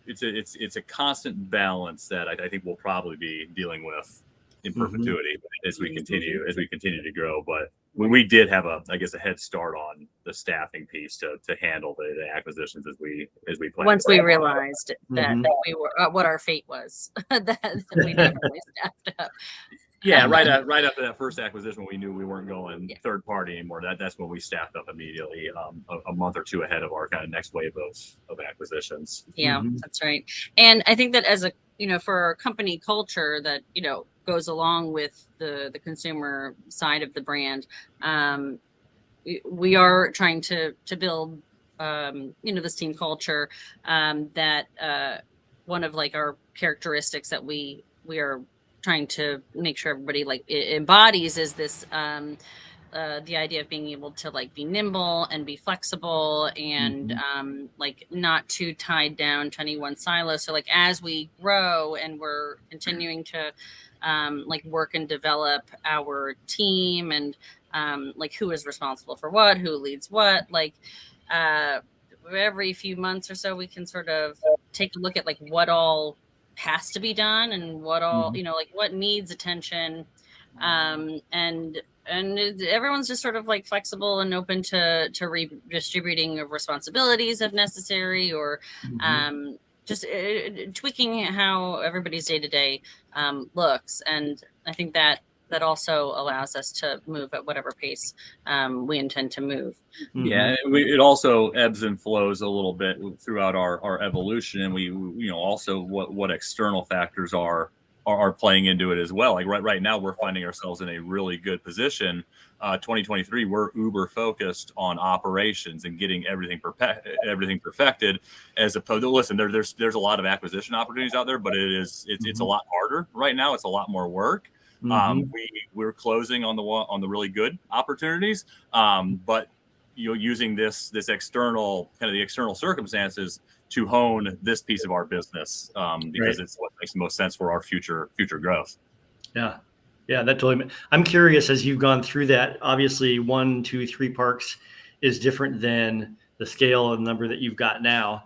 it's a constant balance that I think we'll probably be dealing with in perpetuity as we continue to grow. But we did have a head start on the staffing piece to handle the acquisitions as we planned. Once we realized that we were what our fate was, that we definitely staffed up. Yeah, right after that first acquisition, we knew we weren't going third party anymore. That's when we staffed up immediately, a month or two ahead of our kind of next wave of acquisitions. Yeah, that's right. And I think that as a for our company culture that goes along with the consumer side of the brand, we are trying to build this team culture that one of like our characteristics that we are trying to make sure everybody like embodies is this the idea of being able to like be nimble and be flexible and like not too tied down to any one silo. So like as we grow and we're continuing to like work and develop our team and like who is responsible for what, who leads what, like every few months or so we can sort of take a look at like what all has to be done and what all like what needs attention, and everyone's just sort of like flexible and open to redistributing of responsibilities if necessary, or just tweaking how everybody's day-to-day looks. And I think that also allows us to move at whatever pace we intend to move. Yeah, it also ebbs and flows a little bit throughout our evolution, and we also what external factors are playing into it as well. Like right now, we're finding ourselves in a really good position. 2023, we're uber focused on operations and getting everything perfected. As opposed to, listen, there's a lot of acquisition opportunities out there, but it's a lot harder right now. It's a lot more work. We're closing on the really good opportunities, but using this external kind of the external circumstances to hone this piece of our business because it's what makes the most sense for our future growth. Yeah, that totally. I'm curious, as you've gone through that, obviously 1, 2, 3 parks is different than the scale and number that you've got now.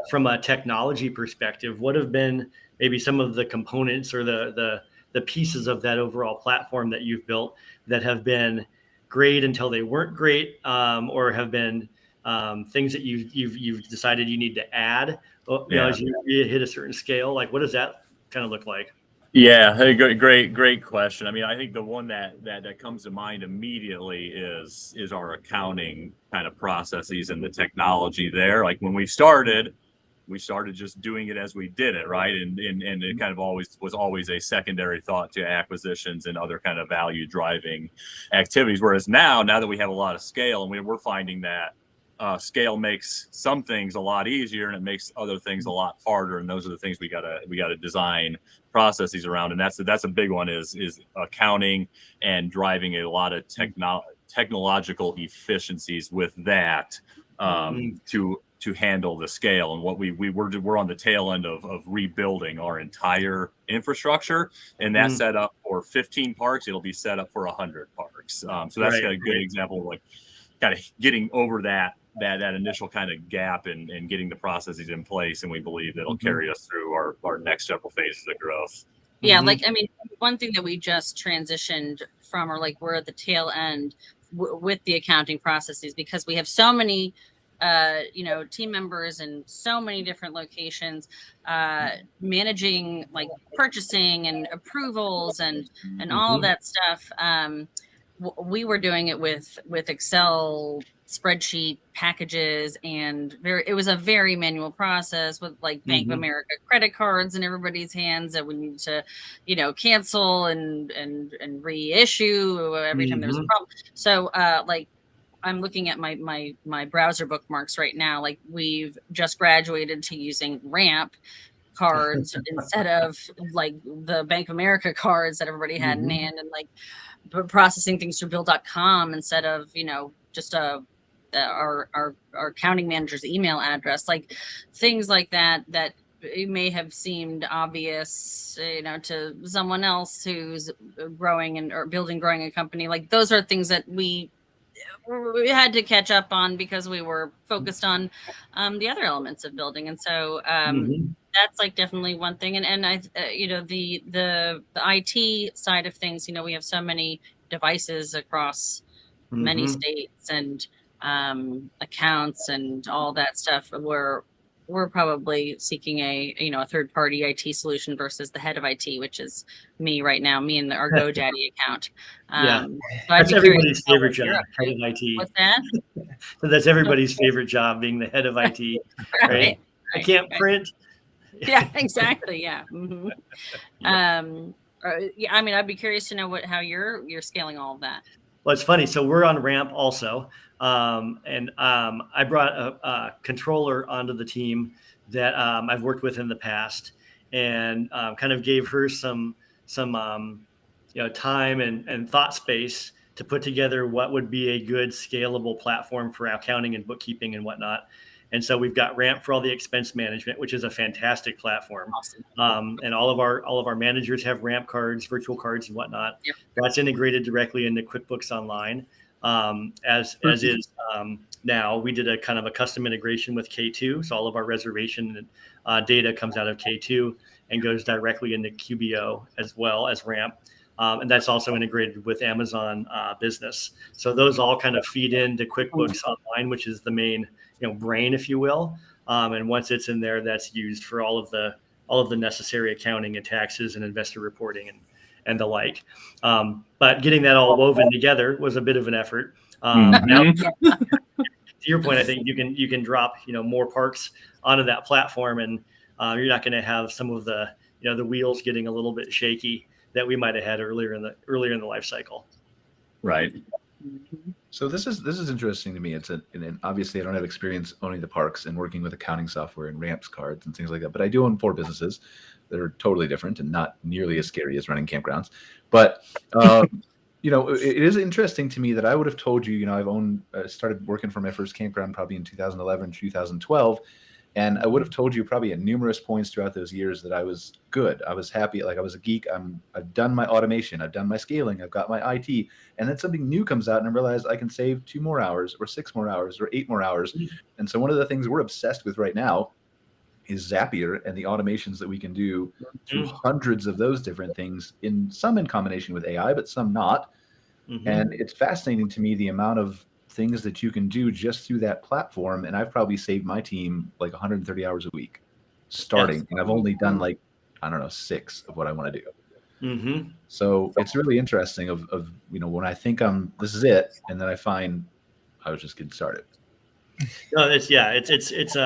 From a technology perspective, what have been maybe some of the components or the pieces of that overall platform that you've built that have been great until they weren't great, or have been things that you've decided you need to add as you hit a certain scale? Like, what does that kind of look like? Yeah, hey, great question. I mean, I think the one that comes to mind immediately is our accounting kind of processes and the technology there. Like when we started just doing it as we did it, right? And it kind of was always a secondary thought to acquisitions and other kind of value driving activities. Whereas now that we have a lot of scale, and we're finding that scale makes some things a lot easier and it makes other things a lot harder. And those are the things we gotta design processes around. And that's a big one is accounting and driving a lot of technological efficiencies with that. to handle the scale. And what we're on the tail end of rebuilding our entire infrastructure, and that's set up for 15 parks. It'll be set up for 100 parks. So that's a good example of like kind of getting over that initial kind of gap and getting the processes in place. And we believe that'll carry us through our next several phases of growth. Yeah. Like, I mean, one thing that we just transitioned from, or like we're at the tail end with the accounting processes, because we have so many team members in so many different locations, managing like purchasing and approvals and all that stuff. We were doing it with Excel spreadsheet packages, and it was a very manual process with like Bank of America credit cards in everybody's hands that we need to, cancel and reissue every time there was a problem. So like, I'm looking at my browser bookmarks right now. Like, we've just graduated to using Ramp cards instead of like the Bank of America cards that everybody had in hand, and like processing things through bill.com instead of, just our accounting manager's email address, like things like that it may have seemed obvious, to someone else who's growing or growing a company. Like, those are things that we had to catch up on because we were focused on the other elements of building. And so that's like definitely one thing. And I, the IT side of things, we have so many devices across many states and accounts and all that stuff. We're probably seeking a third-party IT solution versus the head of IT, which is me right now, me and our GoDaddy account. So that's everybody's favorite job, head of IT. What's that? So that's everybody's favorite job, being the head of IT, right? I can't print. Yeah, exactly. Yeah. I mean, I'd be curious to know how you're scaling all of that. Well, it's funny. So we're on Ramp also. And I brought a controller onto the team that I've worked with in the past, and kind of gave her some time and thought space to put together what would be a good scalable platform for accounting and bookkeeping and whatnot. And so we've got Ramp for all the expense management, which is a fantastic platform. Awesome. And all of our managers have Ramp cards, virtual cards and whatnot. Yep. That's integrated directly into QuickBooks Online. As is now. We did a kind of a custom integration with K2. So all of our reservation data comes out of K2 and goes directly into QBO as well as Ramp. And that's also integrated with Amazon Business. So those all kind of feed into QuickBooks Online, which is the main brain, if you will. And once it's in there, that's used for all of the necessary accounting and taxes and investor reporting and the like. But getting that all woven together was a bit of an effort. Now, to your point, I think you can drop more parks onto that platform, and you're not going to have some of the the wheels getting a little bit shaky that we might have had earlier in the life cycle. Right. So this is interesting to me. And obviously I don't have experience owning the parks and working with accounting software and Ramps cards and things like that, but I do own 4 businesses that are totally different and not nearly as scary as running campgrounds. But it is interesting to me that I would have told you, I've started working for my first campground probably in 2011, 2012. And I would have told you probably at numerous points throughout those years that I was good. I was happy. Like, I was a geek. I've done my automation. I've done my scaling. I've got my IT. And then something new comes out and I realize I can save 2 more hours or 6 more hours or 8 more hours. And so one of the things we're obsessed with right now is Zapier and the automations that we can do through hundreds of those different things, some in combination with AI, but some not. And it's fascinating to me the amount of things that you can do just through that platform. And I've probably saved my team like 130 hours a week starting. Yes. And I've only done 6 of what I want to do. So it's really interesting of when I think this is it, and then I find I was just getting started. No, it's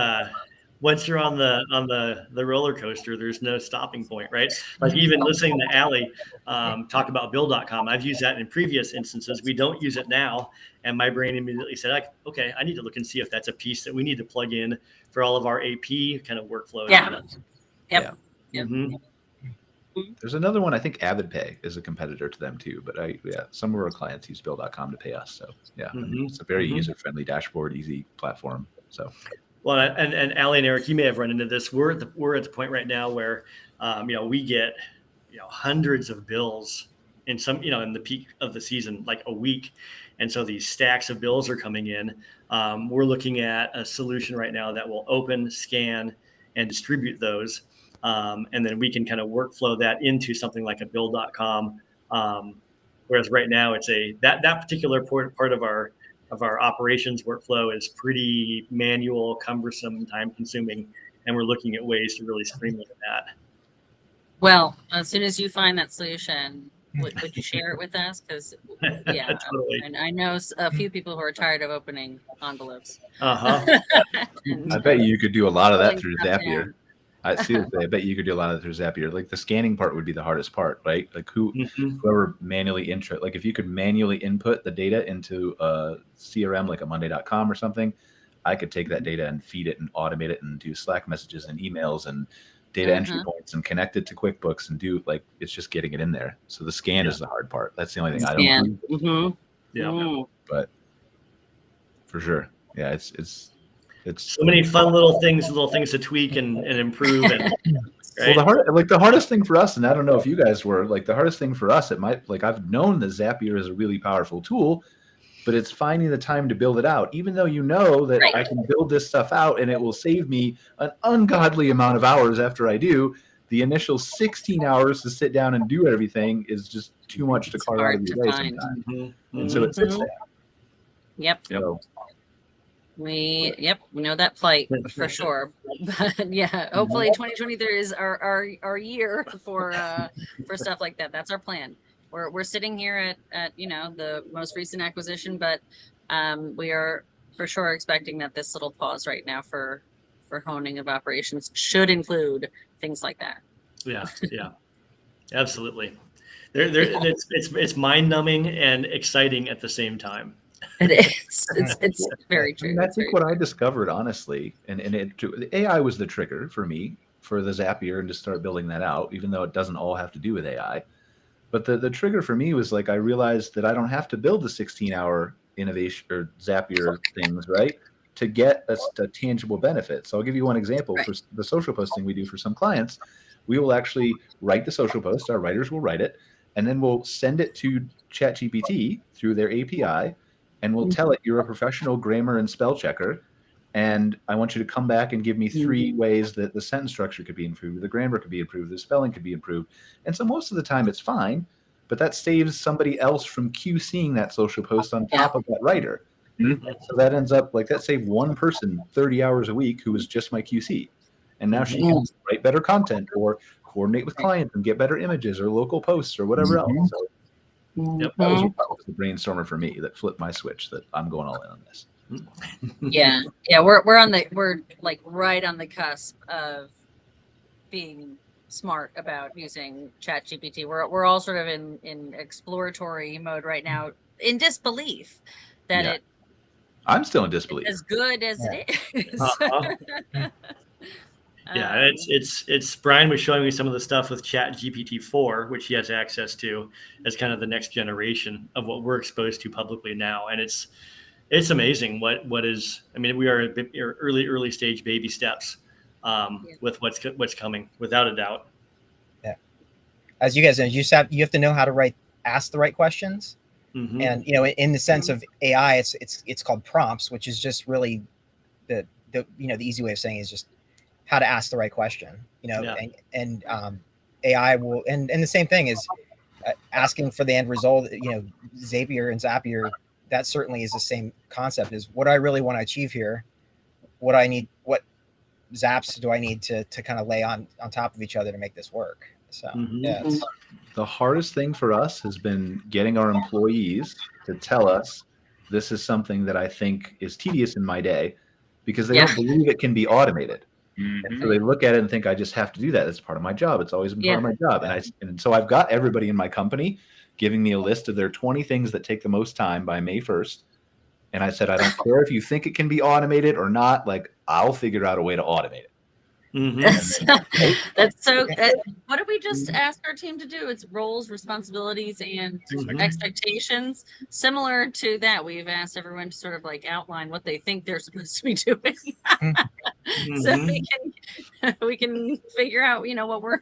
once you're on the roller coaster, there's no stopping point, right? Like, even listening to Allie talk about bill.com, I've used that in previous instances. We don't use it now. And my brain immediately said, okay, I need to look and see if that's a piece that we need to plug in for all of our AP kind of workflows. Yeah. Yep. Mm-hmm. There's another one. I think AvidPay is a competitor to them too. But some of our clients use Bill.com to pay us. So yeah, it's a very user-friendly dashboard, easy platform. So. Well, and Allie and Eric, you may have run into this. We're at the point right now where, we get, hundreds of bills in some, in the peak of the season, like a week. And so these stacks of bills are coming in. We're looking at a solution right now that will open, scan, and distribute those. And then we can kind of workflow that into something like a bill.com. Whereas right now it's that particular part of our operations workflow is pretty manual, cumbersome, time consuming. And we're looking at ways to really streamline that. Well, as soon as you find that solution, would you share it with us? Because Totally. And I know a few people who are tired of opening envelopes. I bet you could do a lot of that through Zapier. I bet you could do a lot of that through Zapier. Like the scanning part would be the hardest part, right? Like whoever manually like if you could manually input the data into a CRM like a Monday.com or something, I could take that data and feed it and automate it and do Slack messages and emails and data entry points and connect it to QuickBooks and do it's just getting it in there. So the scan is the hard part. That's the only thing I don't do. But for sure. Yeah, it's so many fun little things to tweak and improve. And right? Well, the hardest thing for us, and I don't know if you guys were the hardest thing for us, I've known that Zapier is a really powerful tool, but it's finding the time to build it out, even though that I can build this stuff out and it will save me an ungodly amount of hours after I do. The initial 16 hours to sit down and do everything is just too much to carve out of your day sometimes. And so it sits there. Yep. So, we know that plight for sure. But yeah, hopefully 2023 is our year for stuff like that. That's our plan. We're sitting here at the most recent acquisition, but we are for sure expecting that this little pause right now for honing of operations should include things like that. Yeah, absolutely. It's mind numbing and exciting at the same time. It is. It's very true. I think what I discovered, honestly, and the AI was the trigger for me for the Zapier and to start building that out, even though it doesn't all have to do with AI. But the trigger for me was I realized that I don't have to build the 16-hour innovation or Zapier things, right, to get a tangible benefit. So I'll give you one example. For the social posting we do for some clients, we will actually write the social post. Our writers will write it, and then we'll send it to ChatGPT through their API. And we'll tell it you're a professional grammar and spell checker, and I want you to come back and give me 3 ways that the sentence structure could be improved, the grammar could be improved, the spelling could be improved. And so most of the time it's fine, but that saves somebody else from QCing that social post on top of that writer. So that ends up that saved one person 30 hours a week who was just my QC. And now she can write better content or coordinate with clients and get better images or local posts or whatever else. So, that was the brainstormer for me that flipped my switch that I'm going all in on this. We're right on the cusp of being smart about using ChatGPT. We're all sort of in exploratory mode right now, in disbelief that I'm still in disbelief. As good as it is. Yeah, it's Brian was showing me some of the stuff with ChatGPT 4, which he has access to as kind of the next generation of what we're exposed to publicly now, and it's amazing what is. I mean, we are at early stage baby steps with what's coming, without a doubt. Yeah, as you guys know, you have to know how to ask the right questions, and in the sense of AI, it's called prompts, which is just really the easy way of saying it is just how to ask the right question, and AI will, and the same thing is asking for the end result, Zapier and Zapier, that certainly is the same concept, is what I really want to achieve here, what zaps do I need to kind of lay on top of each other to make this work. So the hardest thing for us has been getting our employees to tell us this is something that I think is tedious in my day, because they don't believe it can be automated. And so they look at it and think, I just have to do that. That's part of my job. It's always been part of my job. And so I've got everybody in my company giving me a list of their 20 things that take the most time by May 1st. And I said, I don't care if you think it can be automated or not. I'll figure out a way to automate it. Mhm. That's so. What did we just ask our team to do? It's roles, responsibilities, and Mhm. expectations. Similar to that, we've asked everyone to sort of like outline what they think they're supposed to be doing, so we can figure out,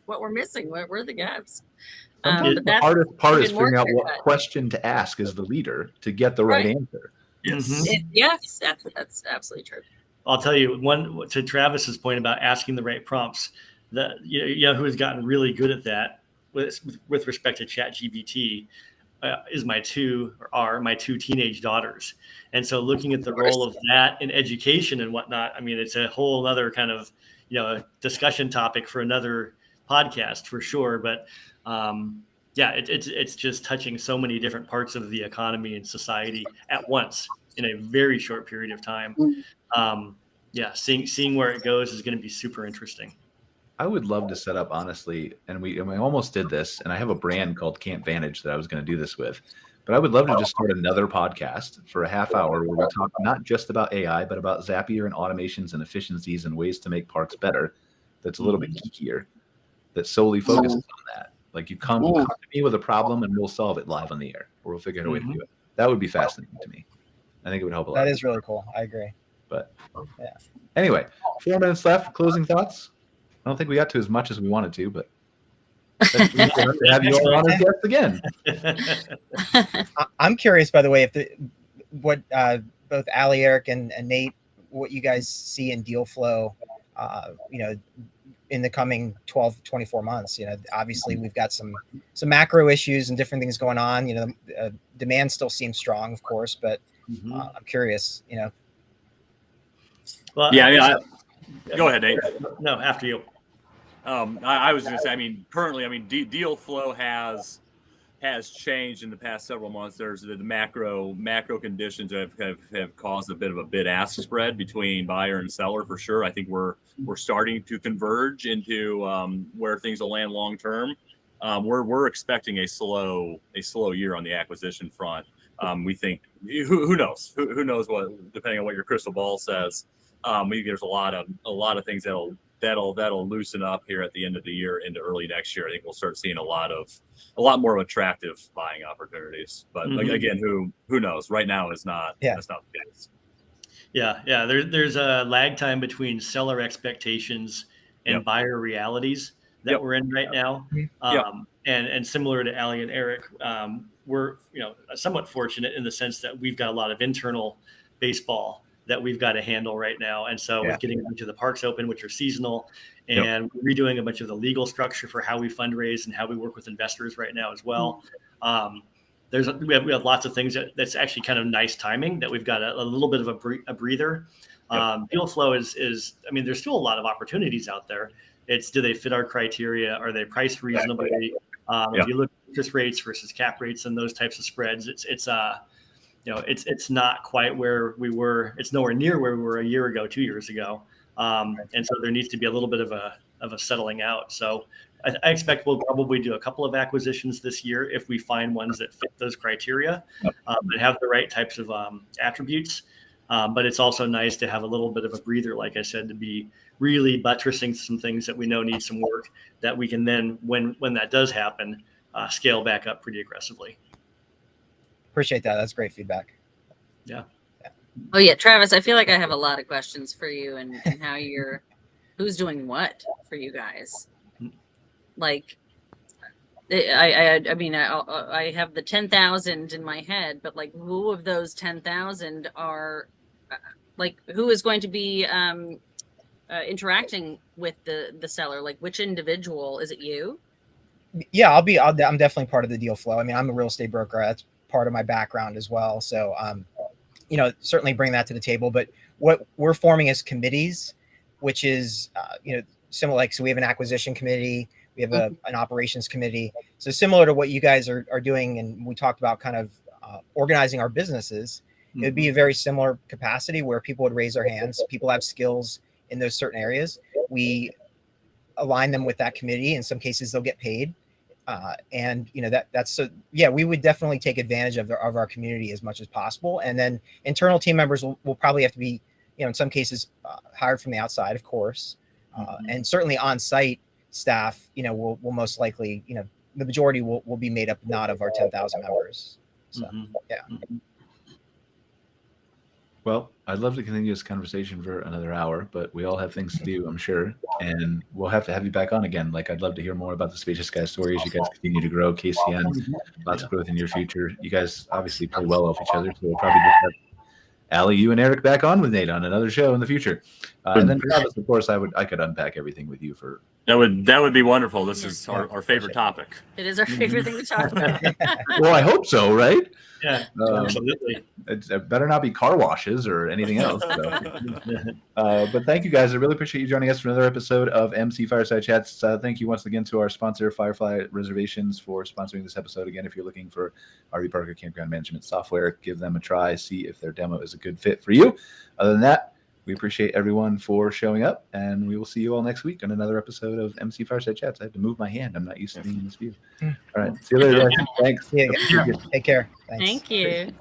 what we're missing, what were the gaps. Sometimes But the that's hardest part is even more figuring out what clear-cut. question to ask as the leader to get the right Right. answer. Yes. Yes, that's absolutely true. I'll tell you one to Travis's point about asking the right prompts. Who has gotten really good at that with respect to ChatGPT is my two teenage daughters, and so looking at the role of that in education and whatnot. I mean, it's a whole other kind of discussion topic for another podcast for sure. But it's just touching so many different parts of the economy and society at once in a very short period of time. Seeing where it goes is going to be super interesting. I would love to set up, honestly, and we almost did this, and I have a brand called Camp Vantage that I was going to do this with, but I would love to just start another podcast for a half hour where we talk not just about AI, but about Zapier and automations and efficiencies and ways to make parks better. That's a little bit geekier, that solely focuses on that. Like you come to me with a problem and we'll solve it live on the air, or we'll figure out a way to do it. That would be fascinating to me. I think it would help a lot. That is really cool. I agree. But anyway, 4 minutes left. Closing thoughts. I don't think we got to as much as we wanted to, but to have you all on as guests again. I'm curious, by the way, what both Ali, Eric, and Nate, what you guys see in deal flow, in the coming 12, 24 months. Obviously we've got some macro issues and different things going on. Demand still seems strong, of course, but I'm curious. Well, Go ahead, Nate. No, after you. I was going to say, currently, deal flow has changed in the past several months. There's the macro conditions have caused a bit of a bid-ask spread between buyer and seller for sure. I think we're starting to converge into where things will land long term. We're expecting a slow year on the acquisition front. We think who knows what, depending on what your crystal ball says. There's a lot of things that'll loosen up here at the end of the year into early next year. I think we'll start seeing a lot more attractive buying opportunities. But again, who knows? Right now is not. That's not the case. Yeah. There's a lag time between seller expectations and buyer realities that we're in right now. And similar to Ali and Eric, we're somewhat fortunate in the sense that we've got a lot of internal baseball that we've got to handle right now. And so with getting into the parks open, which are seasonal, and redoing a bunch of the legal structure for how we fundraise and how we work with investors right now as well. We have lots of things that's actually kind of nice timing that we've got a little bit of a breather. Deal flow is there's still a lot of opportunities out there. It's, do they fit our criteria? Are they priced reasonably? If you look at interest rates versus cap rates and those types of spreads, it's not quite where we were. It's nowhere near where we were a year ago, 2 years ago. And so there needs to be a little bit of a settling out. So I expect we'll probably do a couple of acquisitions this year if we find ones that fit those criteria and have the right types of attributes. But it's also nice to have a little bit of a breather, like I said, to be really buttressing some things that we know need some work that we can then, when that does happen, scale back up pretty aggressively. Appreciate that. That's great feedback. Yeah. Oh yeah, Travis, I feel like I have a lot of questions for you and how who's doing what for you guys. Like, I have the 10,000 in my head, but like, who of those 10,000 are like, who is going to be interacting with the seller? Like, which individual? Is it you? Yeah, I'm definitely part of the deal flow. I'm a real estate broker. That's part of my background as well. So, certainly bring that to the table. But what we're forming as committees, which is, similar, so we have an acquisition committee, we have an operations committee. So similar to what you guys are doing, and we talked about kind of organizing our businesses, it would be a very similar capacity where people would raise their hands. People have skills in those certain areas. We align them with that committee. In some cases, they'll get paid. We would definitely take advantage of our community as much as possible. And then internal team members will probably have to be, in some cases hired from the outside, of course. And certainly on-site staff, will most likely, the majority will be made up not of our 10,000 members. So, yeah. Well, I'd love to continue this conversation for another hour, but we all have things to do, I'm sure. And we'll have to have you back on again. Like, I'd love to hear more about the Spacious guys' stories. You guys continue to grow. KCN, lots of growth in your future. You guys obviously play well off each other, so we'll probably just have Allie, you and Eric back on with Nate on another show in the future. And then Travis, of course, I could unpack everything with you for. That would be wonderful. This is our favorite topic. It is our favorite thing to talk about. Well, I hope so, right? Yeah, absolutely. It better not be car washes or anything else. So. But thank you guys. I really appreciate you joining us for another episode of MC Fireside Chats. Thank you once again to our sponsor, Firefly Reservations, for sponsoring this episode. Again, if you're looking for RV park or campground management software, give them a try. See if their demo is a good fit for you. Other than that, we appreciate everyone for showing up, and we will see you all next week on another episode of MC Fireside Chats. I have to move my hand. I'm not used to being in this view. All right. See you later, guys. Thanks. Take care. Thanks. Thank you.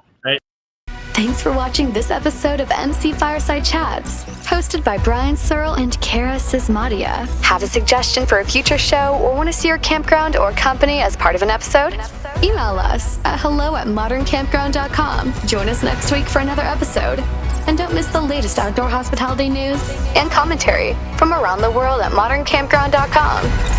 Thanks for watching this episode of MC Fireside Chats, hosted by Brian Searle and Kara Sismadia. Have a suggestion for a future show or want to see your campground or company as part of an episode? Email us at hello@moderncampground.com. Join us next week for another episode. And don't miss the latest outdoor hospitality news and commentary from around the world at moderncampground.com.